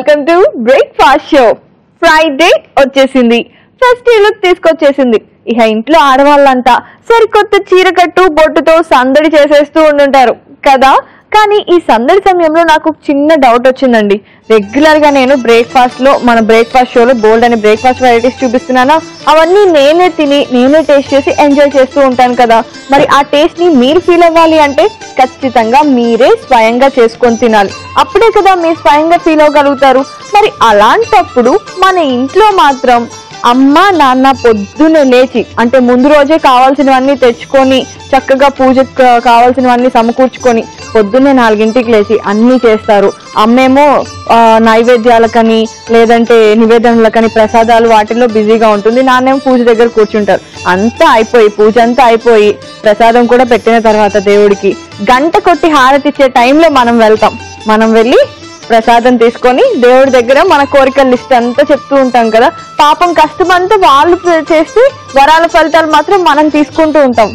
Welcome to breakfast show. Friday వచ్చేసింది, festive look తీసుకొచ్చేసింది. ఇక ఇంట్లో ఆడవాళ్ళంతా సరికొత్త చీరకట్టు బొట్టుతో సందడి చేసేస్తూ ఉండుంటారు కదా. కానీ ఈ సందడి సమయంలో నాకు చిన్న డౌట్ వచ్చిందండి. రెగ్యులర్ గా నేను మన బ్రేక్ఫాస్ట్ షోలో బోల్డ్ అని బ్రేక్ఫాస్ట్ వెరైటీస్ చూపిస్తున్నానా, అవన్నీ నేనే తిని నేనే టేస్ట్ చేసి ఎంజాయ్ చేస్తూ ఉంటాను కదా. మరి ఆ టేస్ట్ ని మీరు ఫీల్ అవ్వాలి అంటే ఖచ్చితంగా మీరే స్వయంగా చేసుకొని తినాలి. అప్పుడే కదా మీరు స్వయంగా ఫీల్ అవ్వగలుగుతారు. మరి అలాంటప్పుడు మన ఇంట్లో మాత్రం అమ్మ నాన్న పొద్దున్నే లేచి, అంటే ముందు రోజే కావాల్సినవన్నీ తెచ్చుకొని చక్కగా పూజకు కావాల్సినవన్నీ సమకూర్చుకొని పొద్దున్నే 4ంటికి లేచి అన్నీ చేస్తారు. అమ్మేమో నైవేద్యాలకని లేదంటే నివేదనలకని ప్రసాదాలు వాటిల్లో బిజీగా ఉంటుంది. నాన్నేమో పూజ దగ్గర కూర్చుంటారు. అంతా అయిపోయి పూజ అంతా అయిపోయి ప్రసాదం కూడా పెట్టిన తర్వాత దేవుడికి గంట కొట్టి హారతిచ్చే టైంలో మనం వెళ్ళి ప్రసాదం తీసుకొని దేవుడి దగ్గర మన కోరికల లిస్ట్ అంతా చెప్తూ ఉంటాం కదా. పాపం కష్టమంతా వాళ్ళు చేస్తే వరాల ఫలితాలు మాత్రం మనం తీసుకుంటూ ఉంటాం.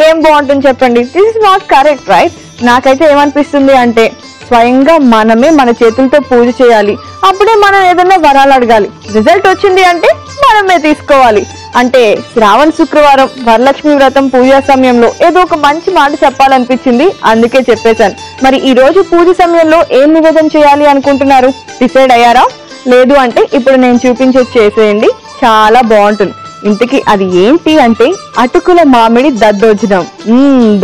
ఏం బాగుంటుంది చెప్పండి? This is not correct, right? నాకైతే ఏమనిపిస్తుంది అంటే స్వయంగా మనమే మన చేతులతో పూజ చేయాలి. అప్పుడే మనం ఏదైనా వరాలు అడగాలి. రిజల్ట్ వచ్చింది అంటే మనమే తీసుకోవాలి. అంటే శ్రావణ శుక్రవారం వరలక్ష్మి వ్రతం పూజా సమయంలో ఏదో ఒక మంచి మాట చెప్పాలనిపించింది, అందుకే చెప్పేశాను. మరి ఈ రోజు పూజ సమయంలో ఏం నివేదన చేయాలి అనుకుంటున్నారు? డిసైడ్ అయ్యారా? లేదు అంటే ఇప్పుడు నేను చూపించేది చేసేయండి, చాలా బాగుంటుంది. ఇంతకీ అది ఏంటి అంటే అటుకుల మామిడి దద్దోజనం.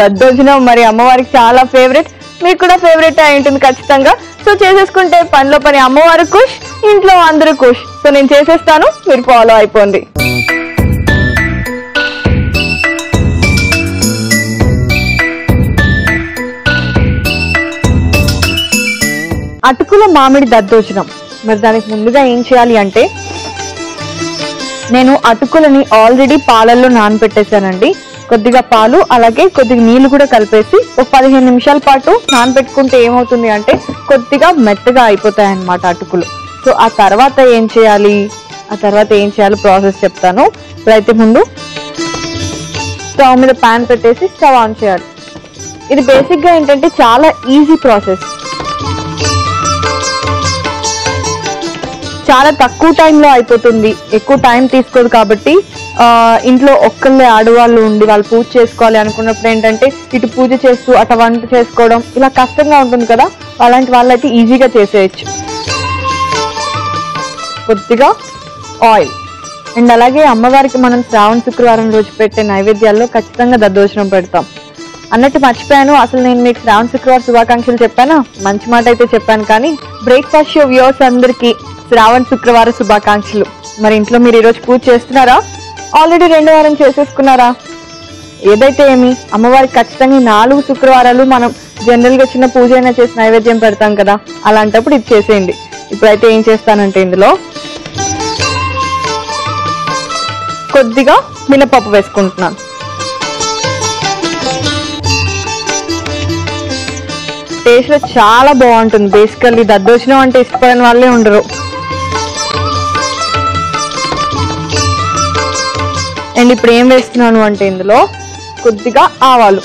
దద్దోజనం మరి అమ్మవారికి చాలా ఫేవరెట్, మీకు కూడా ఫేవరెట్ అయి ఉంటుంది ఖచ్చితంగా. సో చేసేసుకుంటే పనిలో పని అమ్మవారు ఖుష్, ఇంట్లో అందరూ ఖుష్. సో నేను చేసేస్తాను, మీరు ఫాలో అయిపోండి. అటుకుల మామిడి దద్దోజనం. మరి దానికి ముందుగా ఏం చేయాలి అంటే నేను అటుకులని ఆల్రెడీ పాలల్లో నానబెట్టేశానండి. కొద్దిగా పాలు అలాగే కొద్దిగా నీళ్లు కూడా కలిపేసి ఒక 15 నిమిషాల పాటు నానబెట్టుకుంటే ఏమవుతుంది అంటే కొద్దిగా మెత్తగా అయిపోతాయి అన్నమాట అటుకులు. సో ఆ తర్వాత ఏం చేయాలో ప్రాసెస్ చెప్తాను. ఇప్పుడైతే ముందు స్టవ్ మీద ప్యాన్ పెట్టేసి స్టవ్ ఆన్ చేయాలి. ఇది బేసిక్ గా ఏంటంటే చాలా ఈజీ ప్రాసెస్, చాలా తక్కువ టైంలో అయిపోతుంది, ఎక్కువ టైం తీసుకోదు. కాబట్టి ఇంట్లో ఒక్కళ్ళే ఆడవాళ్ళు ఉండి వాళ్ళు పూజ చేసుకోవాలి అనుకున్నప్పుడు ఏంటంటే ఇటు పూజ చేస్తూ అటు వంట చేసుకోవడం ఇలా కష్టంగా ఉంటుంది కదా. అలాంటి వాళ్ళైతే ఈజీగా చేసేయచ్చు. కొద్దిగా ఆయిల్ అండ్ అలాగే అమ్మవారికి మనం శ్రావణ శుక్రవారం రోజు పెట్టే నైవేద్యాల్లో ఖచ్చితంగా దద్దోజనం పెడతాం. అన్నట్టు మర్చిపోయాను, అసలు నేను మీకు శ్రావణ శుక్రవారం శుభాకాంక్షలు చెప్పానా? మంచి మాట అయితే చెప్పాను, కానీ బ్రేక్ఫాస్ట్ షో వ్యూవర్స్ అందరికీ శ్రావణ శుక్రవార శుభాకాంక్షలు. మరి ఇంట్లో మీరు ఈరోజు పూజ చేస్తున్నారా? ఆల్రెడీ 2 వారం చేసేసుకున్నారా? ఏదైతే ఏమి, అమ్మవారికి ఖచ్చితంగా 4 శుక్రవారాలు మనం జనరల్ గా చిన్న పూజ అయినా చేసి నైవేద్యం పెడతాం కదా, అలాంటప్పుడు ఇది చేసేయండి. ఇప్పుడైతే ఏం చేస్తానంటే ఇందులో కొద్దిగా మినపప్పు వేసుకుంటున్నాను. టేస్ట్ లో చాలా బాగుంటుంది. బేసికల్లీ దద్దోజనం అంటే ఇష్టపడని వాళ్ళే ఉండరు. అండ్ ఇప్పుడు ఏం వేస్తున్నాను అంటే ఇందులో కొద్దిగా ఆవాలు,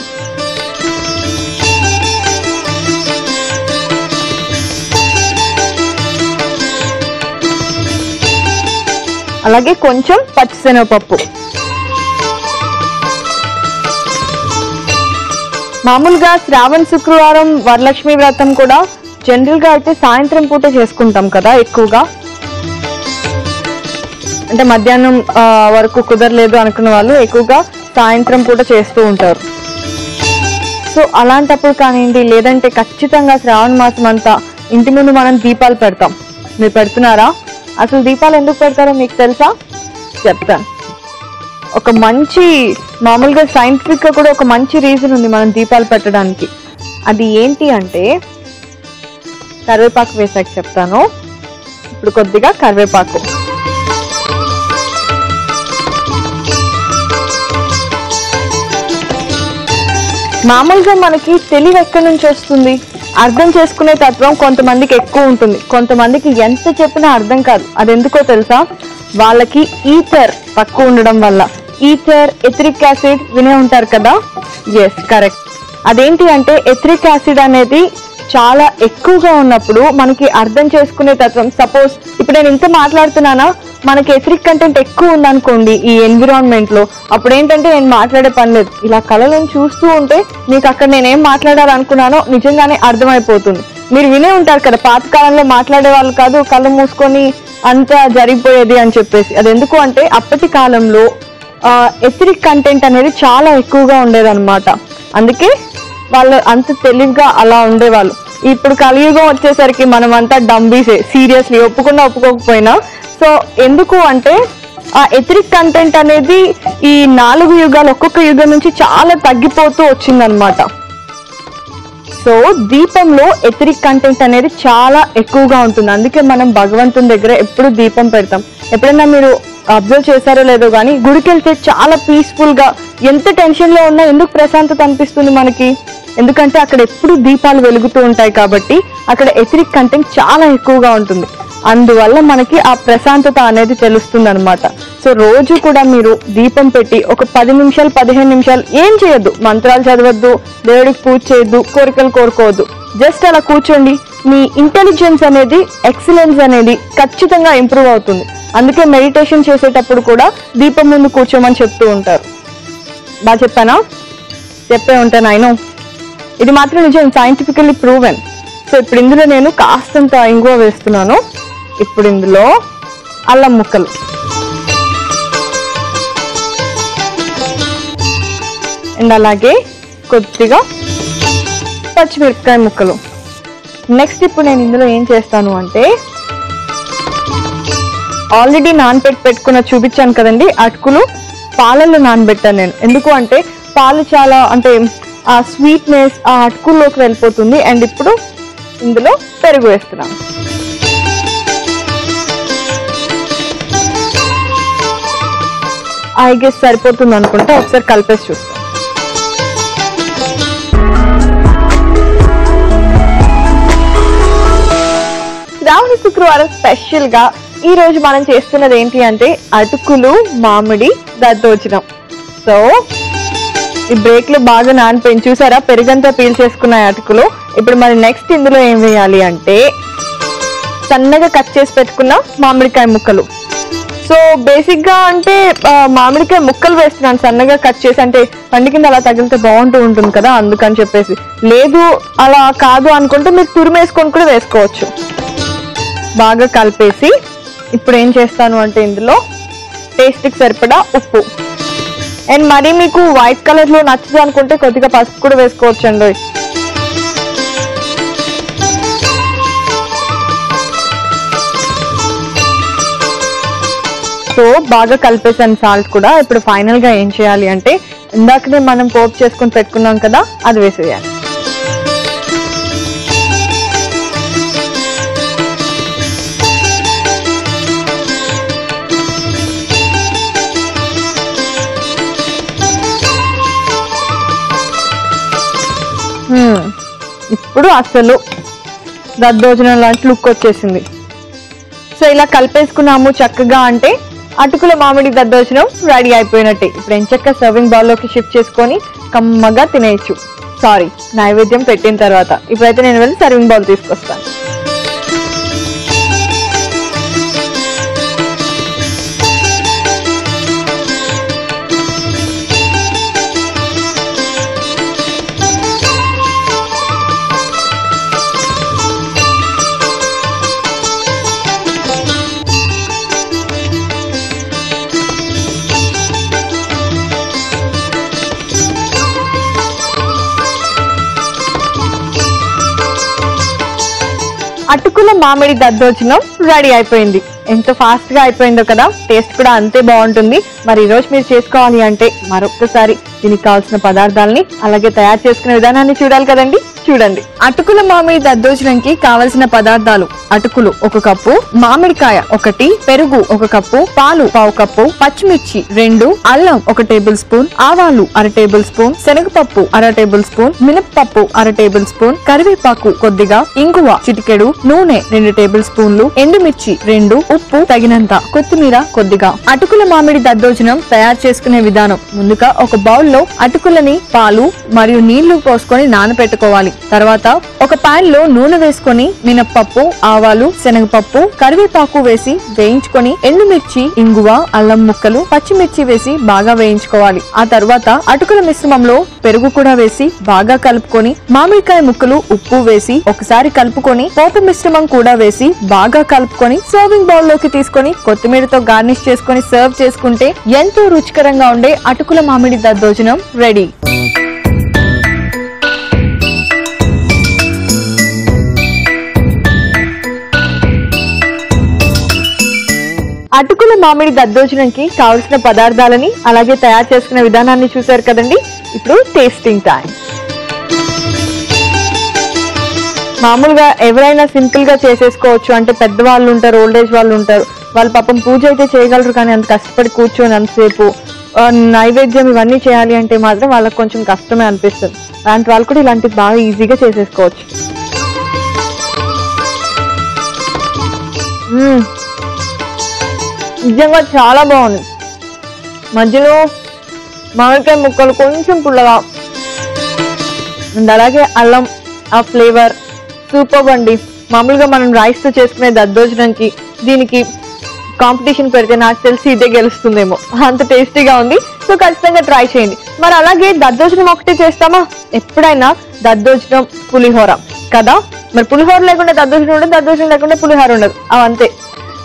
అలాగే కొంచెం పచ్చిశనగపప్పు. మామూలుగా శ్రావణ శుక్రవారం వరలక్ష్మి వ్రతం కూడా జనరల్ గా అయితే సాయంత్రం పూట చేసుకుంటాం కదా ఎక్కువగా. అంటే మధ్యాహ్నం వరకు కుదరలేదు అనుకున్న వాళ్ళు ఎక్కువగా సాయంత్రం పూట చేస్తూ ఉంటారు. సో అలాంటప్పుడు కానివ్వండి, లేదంటే ఖచ్చితంగా శ్రావణ మాసం అంతా ఇంటి ముందు మనం దీపాలు పెడతాం. మీరు పెడుతున్నారా? అసలు దీపాలు ఎందుకు పెడతారో మీకు తెలుసా? చెప్తాను. ఒక మంచి మామూలుగా సైంటిఫిక్ గా కూడా ఒక మంచి రీజన్ ఉంది మనం దీపాలు పెట్టడానికి. అది ఏంటి అంటే కరివేపాకు వేసాక చెప్తాను. ఇప్పుడు కొద్దిగా కరివేపాకు, మామూలుగా మనకి తెలివి ఎక్కడి నుంచి వస్తుంది? అర్థం చేసుకునే తత్వం కొంతమందికి ఎక్కువ ఉంటుంది, కొంతమందికి ఎంత చెప్పినా అర్థం కాదు. అది ఎందుకో తెలుసా? వాళ్ళకి ఈథర్ తక్కువ ఉండడం వల్ల. ఈథర్, ఎథరిక్ యాసిడ్ వినే ఉంటారు కదా. Yes, correct. అదేంటి అంటే ఎథరిక్ యాసిడ్ అనేది చాలా ఎక్కువగా ఉన్నప్పుడు మనకి అర్థం చేసుకునే తత్వం, సపోజ్ ఇప్పుడు నేను ఇంత మాట్లాడుతున్నానా, మనకి ఎథరిక్ కంటెంట్ ఎక్కువ ఉందనుకోండి ఈ ఎన్విరాన్మెంట్ లో, అప్పుడు ఏంటంటే నేను మాట్లాడే పని లేదు, ఇలా కళలను చూస్తూ ఉంటే మీకు అక్కడ నేనేం మాట్లాడాలనుకున్నానో నిజంగానే అర్థమైపోతుంది. మీరు వినే ఉంటారు కదా, పాతకాలంలో మాట్లాడే వాళ్ళు కాదు, కళ్ళు మూసుకొని అంతా జరిగిపోయేది అని చెప్పేసి. అది ఎందుకు అంటే అప్పటి కాలంలో ఎథరిక్ కంటెంట్ అనేది చాలా ఎక్కువగా ఉండేదన్నమాట. అందుకే వాళ్ళు అంత తెలివిగా అలా ఉండేవాళ్ళు. ఇప్పుడు కలియుగం వచ్చేసరికి మనం అంతా డంబీసే, సీరియస్లీ ఒప్పుకున్నా ఒప్పుకోకపోయినా. సో ఎందుకు అంటే ఆ ఎథరిక్ కంటెంట్ అనేది ఈ 4 యుగాలు, ఒక్కొక్క యుగం నుంచి చాలా తగ్గిపోతూ వచ్చిందనమాట. సో దీపంలో ఎథరిక్ కంటెంట్ అనేది చాలా ఎక్కువగా ఉంటుంది. అందుకే మనం భగవంతుని దగ్గర ఎప్పుడు దీపం పెడతాం. ఎప్పుడైనా మీరు అబ్జర్వ్ చేశారో లేదో కానీ గుడికి వెళ్తే చాలా పీస్ఫుల్ గా, ఎంత టెన్షన్ లో ఉన్నా ఎందుకు ప్రశాంతత అనిపిస్తుంది మనకి, ఎందుకంటే అక్కడ ఎప్పుడు దీపాలు వెలుగుతూ ఉంటాయి కాబట్టి అక్కడ ఎథరిక్ కంటెంట్ చాలా ఎక్కువగా ఉంటుంది. అందువల్ల మనకి ఆ ప్రశాంతత అనేది తెలుస్తుంది అనమాట. సో రోజు కూడా మీరు దీపం పెట్టి ఒక 10 నిమిషాలు 15 నిమిషాలు ఏం చేయొద్దు, మంత్రాలు చదవద్దు, దేవుడికి పూజ చేయొద్దు, కోరికలు కోరుకోవద్దు, జస్ట్ అలా కూర్చోండి. మీ ఇంటెలిజెన్స్ అనేది, ఎక్సలెన్స్ అనేది ఖచ్చితంగా ఇంప్రూవ్ అవుతుంది. అందుకే మెడిటేషన్ చేసేటప్పుడు కూడా దీపం ముందు కూర్చోమని చెప్తూ ఉంటారు. బాగా చెప్పానా? చెప్పే ఉంటాను ఆయన. ఇది మాత్రం నిజం, సైంటిఫికల్లీ ప్రూవెన్. సో ఇప్పుడు ఇందులో నేను కాస్తంత ఇంగువ వేస్తున్నాను. ఇప్పుడు ఇందులో అల్లం ముక్కలు, అండ్ అలాగే కొద్దిగా పచ్చిమిరపకాయ ముక్కలు. నెక్స్ట్ ఇప్పుడు నేను ఇందులో ఏం చేస్తాను అంటే ఆల్రెడీ పెట్టుకున్న చూపించాను కదండి అటుకులు, పాలల్లో నానబెట్టాను నేను. ఎందుకు అంటే పాలు చాలా అంటే ఆ స్వీట్నెస్ ఆ అటుకుల్లోకి వెళ్ళిపోతుంది. అండ్ ఇప్పుడు ఇందులో పెరుగు వేస్తున్నాను. ఐ గెస్ సరిపోతుంది అనుకుంటా, ఒకసారి కలిపేసి చూస్తాను. శ్రావణ శుక్రవారం స్పెషల్ గా ఈ రోజు మనం చేస్తున్నది ఏంటి అంటే అటుకులు మామిడి దద్దోజనం. సో ఈ బ్రేక్ లో బాగా నానిపోయింది చూసారా, పెరుగంతా పీల్ చేసుకున్నాయి అటుకులు. ఇప్పుడు మరి నెక్స్ట్ ఇందులో ఏం వేయాలి అంటే సన్నగా కట్ చేసి పెట్టుకున్న మామిడికాయ ముక్కలు. సో బేసిక్ గా అంటే మామిడికాయ ముక్కలు వేస్తున్నాను సన్నగా కట్ చేసి, అంటే పండు కింద అలా తగిలితే బాగుంటూ ఉంటుంది కదా, అందుకని చెప్పేసి. లేదు అలా కాదు అనుకుంటే మీరు తురిమేసుకొని కూడా వేసుకోవచ్చు. బాగా కలిపేసి ఇప్పుడు ఏం చేస్తాను అంటే ఇందులో టేస్ట్కి సరిపడా ఉప్పు, అండ్ మరి మీకు వైట్ కలర్ లో నచ్చదు అనుకుంటే కొద్దిగా పసుపు కూడా వేసుకోవచ్చండి. సో బాగా కలిపేసాను సాల్ట్ కూడా. ఇప్పుడు ఫైనల్ గా ఏం చేయాలి అంటే ఇందాకనే మనం పోపు చేసుకుని పెట్టుకున్నాం కదా, అది వేసేయాలి. ఇప్పుడు అసలు దద్దోజనం లాంటి లుక్ వచ్చేసింది. సో ఇలా కలిపేసుకున్నాము చక్కగా, అంటే అటుకుల మామిడి దద్దోజనం రెడీ అయిపోయినట్టే. ఇప్పుడు ఎంచక్క సర్వింగ్ బౌల్ లోకి షిఫ్ట్ చేసుకొని కమ్మగా తినేయచ్చు. సారీ, నైవేద్యం పెట్టిన తర్వాత. ఇప్పుడైతే నేను వెళ్ళి సర్వింగ్ బౌల్ తీసుకొస్తాను. అటుకుల మామిడి దద్దోజనం రెడీ అయిపోయింది. ఎంత ఫాస్ట్ గా అయిపోయిందో కదా, టేస్ట్ కూడా అంతే బాగుంటుంది. మరి ఈ రోజు మీరు చేసుకోవాలి అంటే మరొకసారి దీనికి కావాల్సిన పదార్థాలని అలాగే తయారు చేసుకునే విధానాన్ని చూడాలి కదండి. చూడండి, అటుకుల మామిడి దద్దోజనంకి కావలసిన పదార్థాలు: అటుకులు 1 కప్పు, మామిడికాయ 1, పెరుగు 1 కప్పు, పాలు 1/2 కప్పు, పచ్చిమిర్చి 2, అల్లం 1 టేబుల్ స్పూన్, ఆవాలు 1/2 టేబుల్ స్పూన్, శనగపప్పు 1/2 టేబుల్ స్పూన్, మినప్పప్పు 1/2 టేబుల్ స్పూన్, కరివేపాకు కొద్దిగా, ఇంగువ చిటికెడు, నూనె 2 టేబుల్ స్పూన్లు, ఎండుమిర్చి 2, ఉప్పు తగినంత, కొత్తిమీర కొద్దిగా. అటుకుల మామిడి దద్దోజనం తయారు చేసుకునే విధానం: ముందుగా ఒక బౌల్ లో అటుకులని పాలు మరియు నీళ్లు పోసుకొని నానబెట్టుకోవాలి. తర్వాత ఒక పాన్ లో నూనె వేసుకొని మినప్పప్పు, ఆవాలు, శనగపప్పు, కరివేపాకు వేసి వేయించుకొని ఎండుమిర్చి, ఇంగువ, అల్లం ముక్కలు, పచ్చిమిర్చి వేసి బాగా వేయించుకోవాలి. ఆ తర్వాత అటుకుల మిశ్రమంలో పెరుగు కూడా వేసి బాగా కలుపుకొని మామిడికాయ ముక్కలు, ఉప్పు వేసి ఒకసారి కలుపుకొని పోపు మిశ్రమం కూడా వేసి బాగా కలుపుకొని సర్వింగ్ బౌల్ లోకి తీసుకొని కొత్తిమీరతో గార్నిష్ చేసుకొని సర్వ్ చేసుకుంటే ఎంతో రుచికరంగా ఉండే అటుకుల మామిడి దద్దోజనం రెడీ. అటుకుల మామిడి దద్దోజనంకి కావలసిన పదార్థాలని అలాగే తయారు చేసుకునే విధానాన్ని చూసారు కదండి. ఇప్పుడు టేస్టింగ్ టైం. మామూలుగా ఎవరైనా సింపుల్ గా చేసేసుకోవచ్చు, అంటే పెద్దవాళ్ళు ఉంటారు, ఓల్డ్ ఏజ్ వాళ్ళు ఉంటారు, వాళ్ళు పాపం పూజ అయితే చేయగలరు, కానీ అంత కష్టపడి కూర్చొని అంతసేపు నైవేద్యం ఇవన్నీ చేయాలి అంటే మాత్రం వాళ్ళకి కొంచెం కష్టమే అనిపిస్తుంది. అలాంటి వాళ్ళు కూడా ఇలాంటివి బాగా ఈజీగా చేసేసుకోవచ్చు. నిజంగా చాలా బాగుంది. మధ్యలో మామిడికాయ ముక్కలు కొంచెం పుల్లగా, అలాగే అల్లం ఆ ఫ్లేవర్ సూపర్ అండి. మామూలుగా మనం రైస్ తో చేసుకునే దద్దోజనంకి దీనికి కాంపిటీషన్ పెడితే నాకు తెలిసి ఇదే గెలుస్తుందేమో, అంత టేస్టీగా ఉంది. సో ఖచ్చితంగా ట్రై చేయండి. మరి అలాగే దద్దోజనం ఒకటే చేస్తామా? ఎప్పుడైనా దద్దోజనం పులిహోర కదా, మరి పులిహోర లేకుండా దద్దోజనం ఉండదు, దద్దోజనం లేకుండా పులిహోర ఉండదు, అవంతే.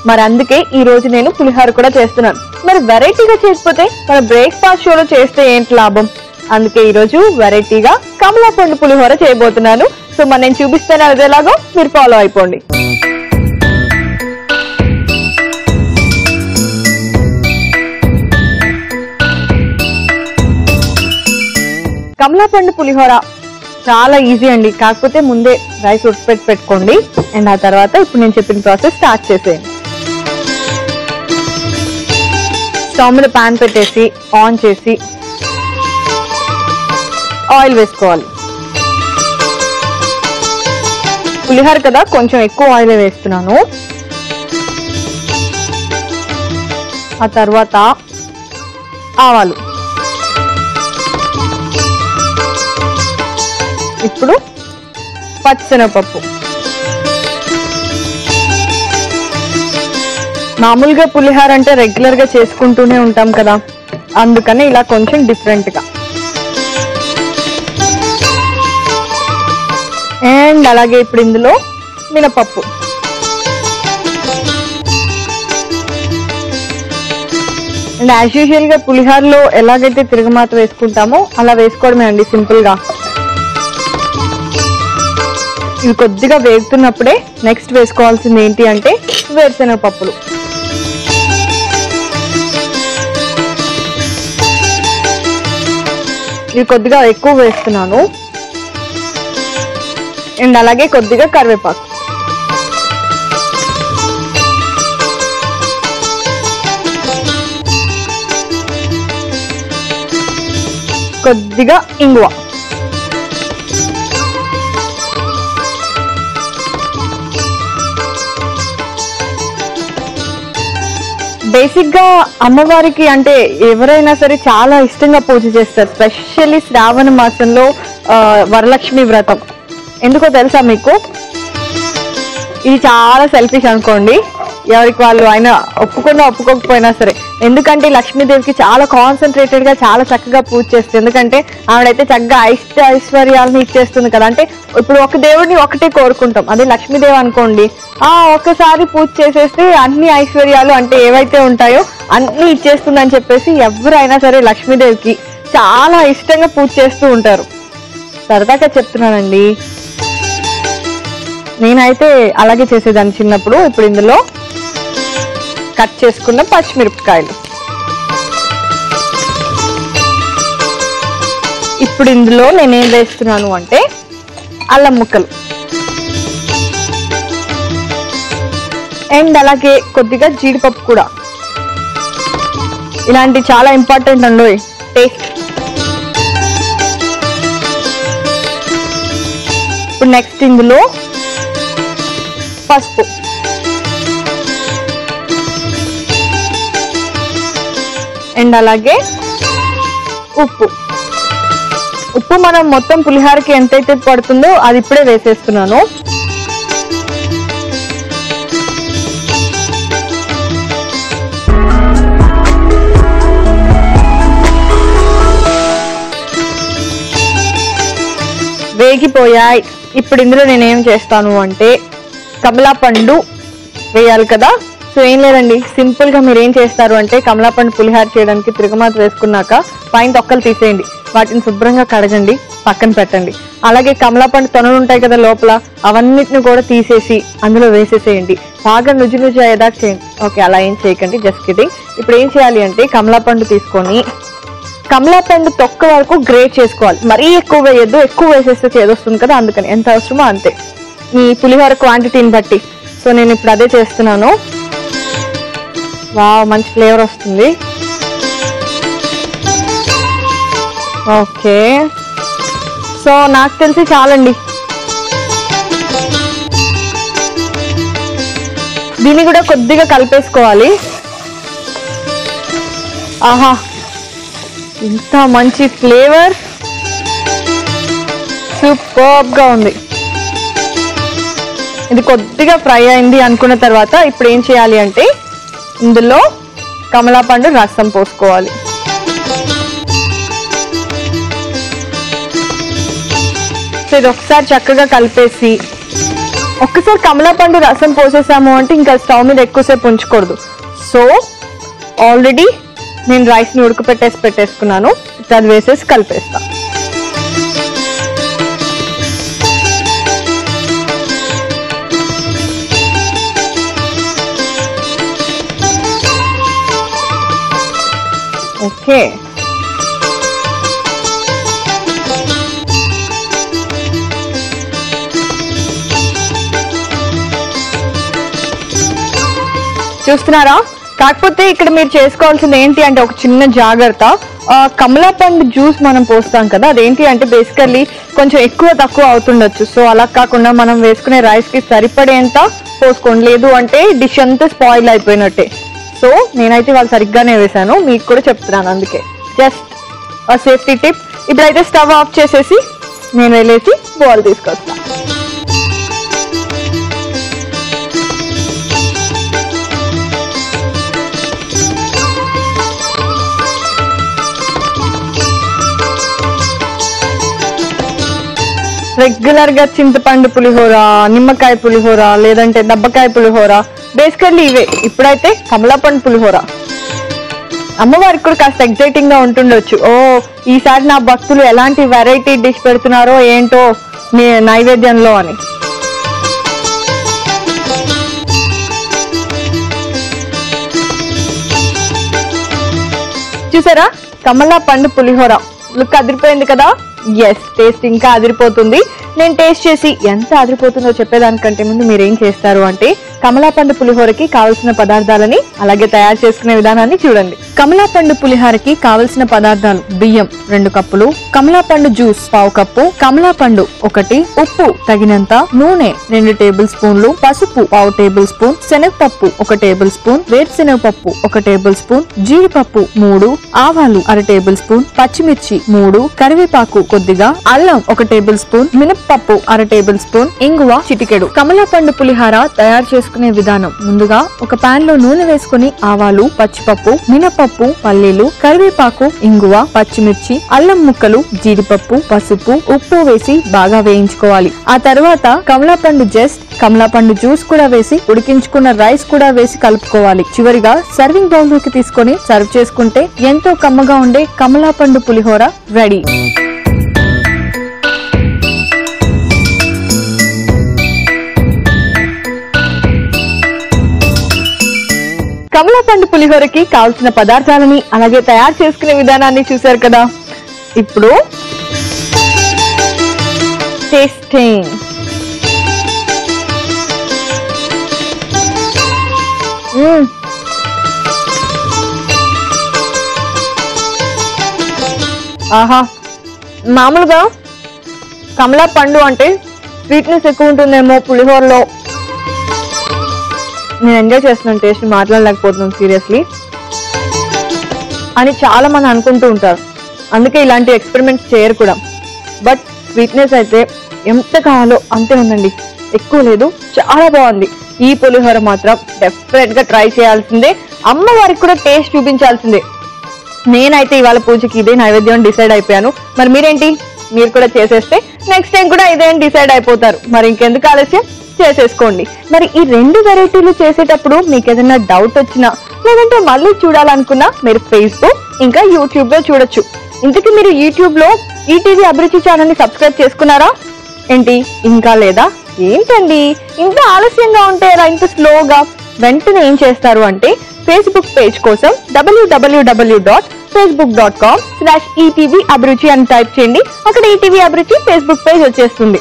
మరి అందుకే ఈ రోజు నేను పులిహోర కూడా చేస్తున్నాను. మరి వెరైటీగా చేయకపోతే మన బ్రేక్ఫాస్ట్ షోలో చేస్తే ఏంటి లాభం? అందుకే ఈ రోజు వెరైటీగా కమలా పండు పులిహోర చేయబోతున్నాను. సో మరి నేను చూపిస్తాను అదేలాగో, మీరు ఫాలో అయిపోండి. కమలా పండు పులిహోర చాలా ఈజీ అండి, కాకపోతే ముందే రైస్ ఉడకపెట్టి పెట్టుకోండి. అండ్ ఆ తర్వాత ఇప్పుడు నేను చెప్పిన ప్రాసెస్ స్టార్ట్ చేసేయండి. స్టవ్ మీద ప్యాన్ పెట్టేసి ఆన్ చేసి ఆయిల్ వేసుకోవాలి. పులిహోర కదా కొంచెం ఎక్కువ ఆయిల్ వేస్తున్నాను. ఆ తర్వాత ఆవాలు, ఇప్పుడు పచ్చిశనగపప్పు. మామూలుగా పులిహోర అంటే రెగ్యులర్ గా చేసుకుంటూనే ఉంటాం కదా, అందుకని ఇలా కొంచెం డిఫరెంట్ గా. అండ్ అలాగే ఇప్పుడు ఇందులో మినపప్పు, అండ్ యాజ్ యూజువల్ గా పులిహోరలో ఎలాగైతే తిరగమాత వేసుకుంటామో అలా వేసుకోవడమే అండి, సింపుల్ గా. ఇవి కొద్దిగా వేగుతున్నప్పుడే నెక్స్ట్ వేసుకోవాల్సింది ఏంటి అంటే వేరుశనగ పప్పులు. ఇవి కొద్దిగా ఎక్కువ వేస్తున్నాను. అండ్ అలాగే కొద్దిగా కరివేపాకు. కొద్దిగా ఇంగువ. బేసిక్ గా అమ్మవారికి అంటే ఎవరైనా సరే చాలా ఇష్టంగా పూజ చేస్తారు, స్పెషల్లీ శ్రావణ మాసంలో వరలక్ష్మి వ్రతం. ఎందుకో తెలుసా మీకు? ఇది చాలా సెల్ఫిష్ అనుకోండి, ఎవరికి వాళ్ళు అయినా ఒప్పుకున్నా ఒప్పుకోకపోయినా సరే. ఎందుకంటే లక్ష్మీదేవికి చాలా కాన్సన్ట్రేటెడ్ గా చాలా చక్కగా పూజ చేస్తుంది. ఎందుకంటే ఆవిడైతే చక్కగా ఐశ్వర్యాలను ఇచ్చేస్తుంది కదా. అంటే ఇప్పుడు ఒక దేవుడిని ఒకటే కోరుకుంటాం, అదే లక్ష్మీదేవి అనుకోండి ఒక్కసారి పూజ చేసేస్తే అన్ని ఐశ్వర్యాలు అంటే ఏవైతే ఉంటాయో అన్ని ఇచ్చేస్తుంది అని చెప్పేసి ఎవరైనా సరే లక్ష్మీదేవికి చాలా ఇష్టంగా పూజ చేస్తూ ఉంటారు. సరదాగా చెప్తున్నానండి, నేనైతే అలాగే చేసేదాన్ని చిన్నప్పుడు. ఇప్పుడు ఇందులో కట్ చేసుకున్న పచ్చిమిరపకాయలు, ఇప్పుడు ఇందులో నేనేం వేస్తున్నాను అంటే అల్లం ముక్కలు, అండ్ అలాగే కొద్దిగా జీడిపప్పు కూడా. ఇలాంటి చాలా ఇంపార్టెంట్ అండి టేస్ట్. ఇప్పుడు నెక్స్ట్ ఇందులో పసుపు, అండ్ అలాగే ఉప్పు. ఉప్పు మనం మొత్తం పులిహోరకి ఎంతైతే పడుతుందో అది ఇప్పుడే వేసేస్తున్నాను. వేగిపోయాయి. ఇప్పుడు ఇందులో నేనేం చేస్తాను అంటే కమలాపండు వేయాలి కదా. సో ఏం లేదండి, సింపుల్ గా మీరు ఏం చేస్తారు అంటే కమలాపండు పులిహోర చేయడానికి తిరగమాత వేసుకున్నాక పైన తొక్కలు తీసేయండి, వాటిని శుభ్రంగా కడగండి, పక్కన పెట్టండి. అలాగే కమలాపండు తొనలు ఉంటాయి కదా లోపల, అవన్నిటిని కూడా తీసేసి అందులో వేసేసేయండి. బాగా నుజ్జు అయ్యేదాకా చేయండి. ఓకే, అలా ఏం చేయకండి, జస్ట్ కిడింగ్. ఇప్పుడు ఏం చేయాలి అంటే కమలాపండు తీసుకొని కమలాపండు తొక్క వరకు గ్రేట్ చేసుకోవాలి. మరీ ఎక్కువ వేయద్దు, ఎక్కువ వేసేస్తే చేదొస్తుంది కదా, అందుకని ఎంత అవసరమో అంతే మీ పులిహోర క్వాంటిటీని బట్టి. సో నేను ఇప్పుడు అదే చేస్తున్నాను. వావ్, మంచి ఫ్లేవర్ వస్తుంది. ఓకే, సో నాకు తెలిసి చాలండి. దీన్ని కూడా కొద్దిగా కలిపేసుకోవాలి. ఆహా, ఇంత మంచి ఫ్లేవర్, సూపర్బ్ గా ఉంది. ఇది కొద్దిగా ఫ్రై అయింది అనుకున్న తర్వాత ఇప్పుడు ఏం చేయాలి అంటే ఇందులో కమలాపండు రసం పోసుకోవాలి. సో ఇది ఒకసారి చక్కగా కలిపేసి, ఒక్కసారి కమలాపండు రసం పోసేసాము అంటే ఇంకా స్టవ్ మీద ఎక్కువసేపు ఉంచకూడదు. సో ఆల్రెడీ నేను రైస్ని పెట్టేసుకున్నాను. అది వేసేసి కలిపేస్తా. ఓకే, చూస్తున్నారా? కాకపోతే ఇక్కడ మీరు చేసుకోవాల్సింది ఏంటి అంటే ఒక చిన్న జాగ్రత్త. కమలాపండు జ్యూస్ మనం పోస్తాం కదా, అదేంటి అంటే బేసికల్లీ కొంచెం ఎక్కువ తక్కువ అవుతుండొచ్చు. సో అలా కాకుండా మనం వేసుకునే రైస్ కి సరిపడేంత పోసుకోండి, లేదు అంటే డిష్ అంతా స్పాయిల్ అయిపోయినట్టే. సో నేనైతే వాళ్ళు సరిగ్గానే వేసాను, మీకు కూడా చెప్తున్నాను, అందుకే జస్ట్ సేఫ్టీ టిప్. ఇప్పుడైతే స్టవ్ ఆఫ్ చేసేసి నేను వెళ్ళేసి బౌల్ తీసుకొస్తాను. రెగ్యులర్ గా చింతపండు పులిహోర, నిమ్మకాయ పులిహోర, లేదంటే దబ్బకాయ పులిహోర, బేసికల్లీ ఇవే. ఇప్పుడైతే కమలాపండు పులిహోర. అమ్మవారికి కూడా కాస్త ఎగ్జైటింగ్ గా ఉంటుండొచ్చు, ఓ ఈసారి నా భక్తులు ఎలాంటి వెరైటీ డిష్ పెడుతున్నారో ఏంటో నైవేద్యంలో అని. చూసారా, కమలాపండు పులిహోర లుక్ అదిరిపోయింది కదా. ఎస్, టేస్ట్ ఇంకా అదిరిపోతుంది. నేను టేస్ట్ చేసి ఎంత అదిరిపోతుందో చెప్పేదానికంటే ముందు మీరేం చేస్తారు అంటే కమలాపండు పులిహోరకి కావలసిన పదార్థాలని అలాగే తయారు చేసుకునే విధానాన్ని చూడండి. కమలాపండు పులిహోరకి కావలసిన పదార్థాలు: బియ్యం 2 కప్పులు, కమలాపండు జ్యూస్ 1/2 కప్పు, కమలాపండు 1, ఉప్పు తగినంత, నూనె 2 టేబుల్ స్పూన్లు, పసుపు 1/2 టేబుల్ స్పూన్, శనగపప్పు 1 టేబుల్ స్పూన్, వేరుశెనగపప్పు 1 టేబుల్ స్పూన్, జీడిపప్పు 3, ఆవాలు 1/2 టేబుల్ స్పూన్, పచ్చిమిర్చి 3, కరివేపాకు కొద్దిగా, అల్లం 1 టేబుల్ స్పూన్, మినప్పప్పు 1/2 టేబుల్ స్పూన్, ఇంగువ చిటికెడు. కమలాపండు పులిహోర తయారు చేసుకునే విధానం: ముందుగా ఒక పాన్ లో నూనె వేసుకుని ఆవాలు, పచ్చిపప్పు, మినపప్పు, పల్లీలు, కరివేపాకు, ఇంగువ, పచ్చిమిర్చి, అల్లం ముక్కలు, జీడిపప్పు, పసుపు, ఉప్పు వేసి బాగా వేయించుకోవాలి. ఆ తర్వాత కమలాపండు కమలాపండు జ్యూస్ కూడా వేసి ఉడికించుకున్న రైస్ కూడా వేసి కలుపుకోవాలి. చివరిగా సర్వింగ్ బౌల్ లోకి తీసుకొని సర్వ్ చేసుకుంటే ఎంతో కమ్మగా ఉండే కమలాపండు పులిహోర రెడీ. కమలాపండు పులిహోరకి కావాల్సిన పదార్థాలని అలాగే తయారు చేసుకునే విధానాన్ని చూశారు కదా. ఇప్పుడు టేస్టింగ్. ఆహా, మామూలుగా కమలాపండు అంటే స్వీట్నెస్ ఎక్కువ ఉంటుందేమో పులిహోరలో. నేను ఎంజాయ్ చేస్తున్నాను, టేస్ట్ మాట్లాడలేకపోతున్నాను సీరియస్లీ అని చాలా మంది అనుకుంటూ ఉంటారు. అందుకే ఇలాంటి ఎక్స్పెరిమెంట్స్ చేయరు కూడా. బట్ స్వీట్నెస్ అయితే ఎంత కావాలో అంతే ఉందండి, ఎక్కువ లేదు, చాలా బాగుంది. ఈ పులిహోర మాత్రం డెఫినెట్ గా ట్రై చేయాల్సిందే, అమ్మవారికి కూడా టేస్ట్ చూపించాల్సిందే. నేనైతే ఇవాళ పూజకి ఇదే నైవేద్యం డిసైడ్ అయిపోయాను. మరి మీరేంటి, మీరు కూడా చేసేస్తే నెక్స్ట్ టైం కూడా ఇదే డిసైడ్ అయిపోతారు. మరి ఇంకెందుకు ఆలస్యం, చేసేసుకోండి. మరి ఈ 2 వెరైటీలు చేసేటప్పుడు మీకు ఏదైనా డౌట్ వచ్చినా లేదంటే మళ్ళీ చూడాలనుకున్నా మీరు ఫేస్బుక్ ఇంకా యూట్యూబ్ లో చూడొచ్చు. ఇంతకీ మీరు యూట్యూబ్ లో ఈటీవీ అభిరుచి ఛానల్ ని సబ్స్క్రైబ్ చేసుకున్నారా ఏంటి, ఇంకా లేదా? ఏంటండి ఇంత ఆలస్యంగా ఉంటే ఎలా, ఇంత స్లోగా? వెంటనే ఏం చేస్తారు అంటే ఫేస్బుక్ పేజ్ కోసం www.facebook.com/ETV అభిరుచి అని టైప్ చేయండి. అక్కడ ఈటీవీ అభిరుచి ఫేస్బుక్ పేజ్ వచ్చేస్తుంది.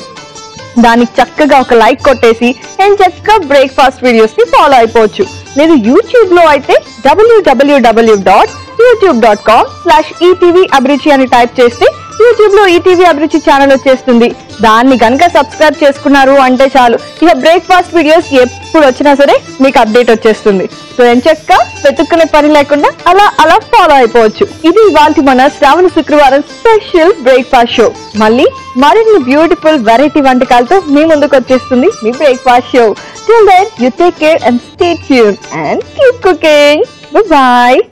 దానికి చక్కగా ఒక లైక్ కొట్టేసి నేను చక్కగా బ్రేక్ఫాస్ట్ వీడియోస్ ని ఫాలో అయిపోవచ్చు. లేదు యూట్యూబ్ లో అయితే www.youtube.com/ETV అభిరుచి అని టైప్ చేస్తే యూట్యూబ్ లో ఈటీవీ అభిరుచి ఛానల్ వచ్చేస్తుంది. దాన్ని కనుక సబ్స్క్రైబ్ చేసుకున్నారు అంటే చాలు, ఇక బ్రేక్ఫాస్ట్ వీడియోస్ ఎప్పుడు వచ్చినా సరే మీకు అప్డేట్ వచ్చేస్తుంది. సో ఎంచక్క వెతుక్కునే పని లేకుండా అలా అలా ఫాలో అయిపోవచ్చు. ఇది ఇవాల్టి మన శ్రావణ శుక్రవారం స్పెషల్ బ్రేక్ఫాస్ట్ షో. మళ్ళీ మరిన్ని బ్యూటిఫుల్ వెరైటీ వంటకాలతో మీ ముందుకు వచ్చేస్తుంది మీ breakfast show. Till then, you take care and stay tuned and keep cooking. Bye-bye.